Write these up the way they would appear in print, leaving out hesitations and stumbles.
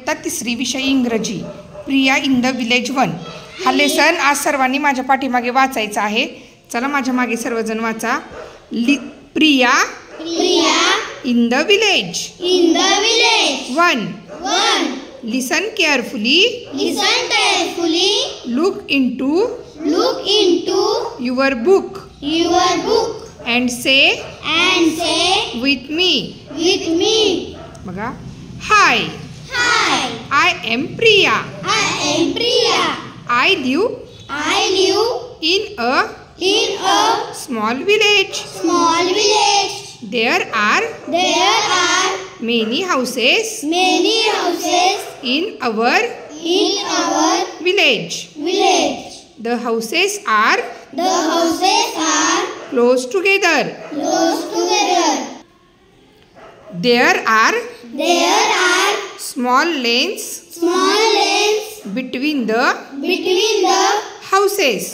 इयत्ता 3री विषय इंग्रजी प्रिया इन द विलेज 1 हा लेसन आज सर्वांनी माझ्या पाठीमागे वाचायचा आहे। चला माझ्या मागे सर्वजण वाचा। Priya in the village 1 listen carefully look into your book and say with me बघा। Hi, I am Priya. I live in a small village. There are many houses in our village. The houses are close together. There are small lanes between the houses.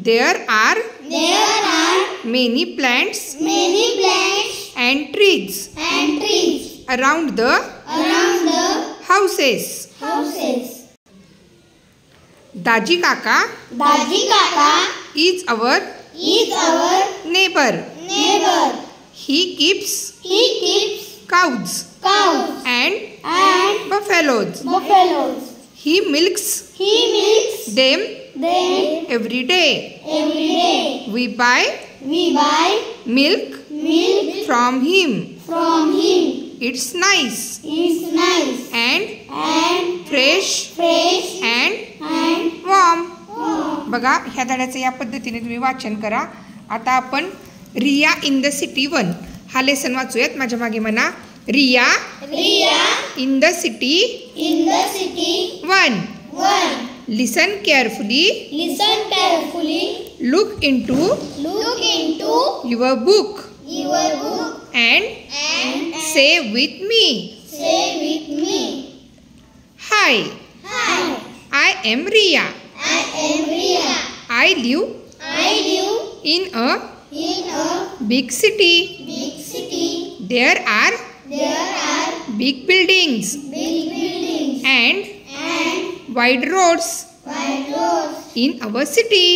There are many plants and trees around the houses. Daji Kaka is our neighbor. He keeps cows and buffaloes. He milks them every day. We buy milk from him. It's nice and fresh and warm. बघा ह्या धड्याचं या पद्धतीने तुम्ही वाचन करा। आता आपण रिया in the city 1 हा लेसन वाचूयात। माझ्या मागे म्हणा Riya in the city 1 listen carefully look into your book and say with me. Hi, I am Riya. I live in a big city. There are big buildings and wide roads in our city.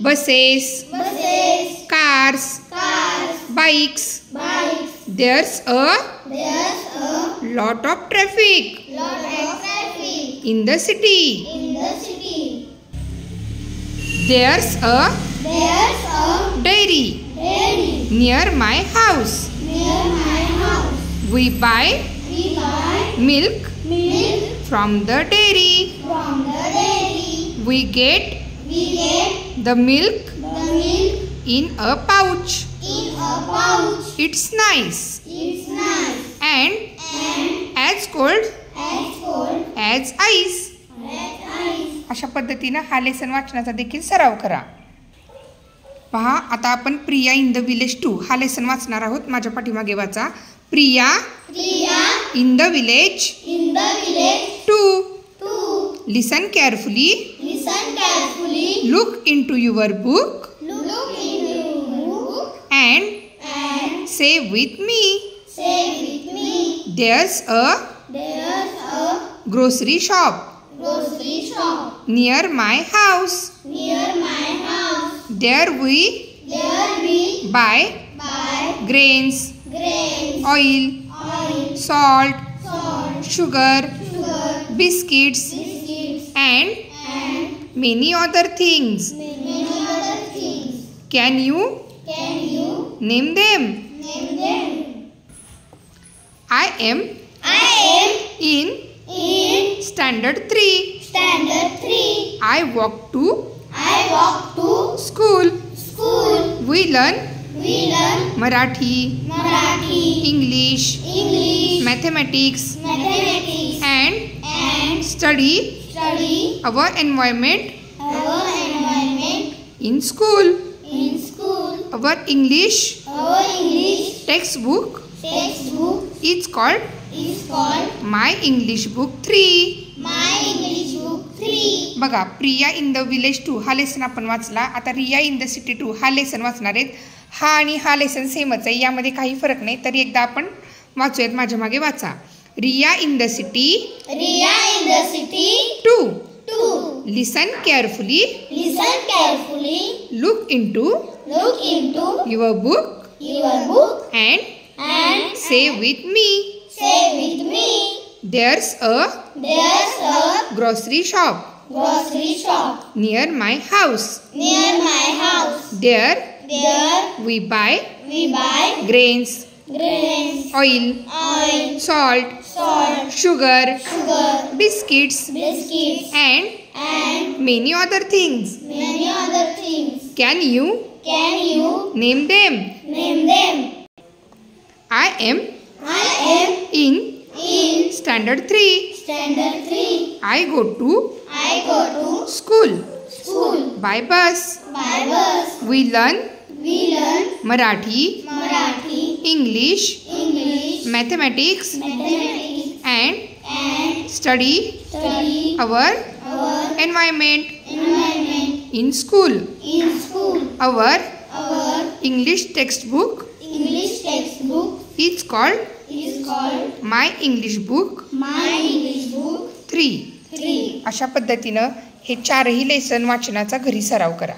Buses, cars, bikes. There's a lot of traffic in the city. There's a dairy near my house. We buy milk from the dairy. We get the milk in a pouch. It's nice and as cold as ice. अशा पद्धतीने हा lesson वाचनाचा देखील सराव करा। पहा आता आपण प्रिया इन द विलेज 2 हा लेसन वाचणार आहोत। माझ्या पाठीमागे वाचा। Priya in the village 2 listen carefully look into your book and say with me. There's a grocery shop near my house. There we buy grains, oil, salt, sugar, biscuits and many other things. Can you name them? I am in standard 3. I walk to school. We learn Marathi, English, Mathematics and study our environment in school. Our English textbook is called My English Book 3. बघा प्रिया in the village 2 हा lesson आपण वाचला। आता रिया in the city 2 हा lesson वाचणार आहेत। हा आणि हा लेसन सेमच आहे, यामध्ये काही फरक नाही। तरी एकदा आपण वाचूयात, माझ्या मागे वाचा। Riya in the city. Riya in the city. 2. 2. Listen carefully. Listen carefully. Look into Look into your book your book and say with me. say with me. There's a There's a grocery shop grocery shop near my house. near my house. There There we buy we buy grains, grains, oil, oil, salt, salt, sugar, sugar, biscuits, biscuits, and and many other things. many other things. Can you Can you name them? name them? I am I am in in standard 3. standard 3. I go to I go to school school by bus. by bus. We learn We learn Marathi, Marathi, English, English, mathematics, mathematics, and study study our our environment environment in school. in school. Our Our English textbook English textbook is called is called My English Book My English Book 3. 3. अशा पद्धतीनं हे 4ही lesson वाचनाचा घरी सराव करा.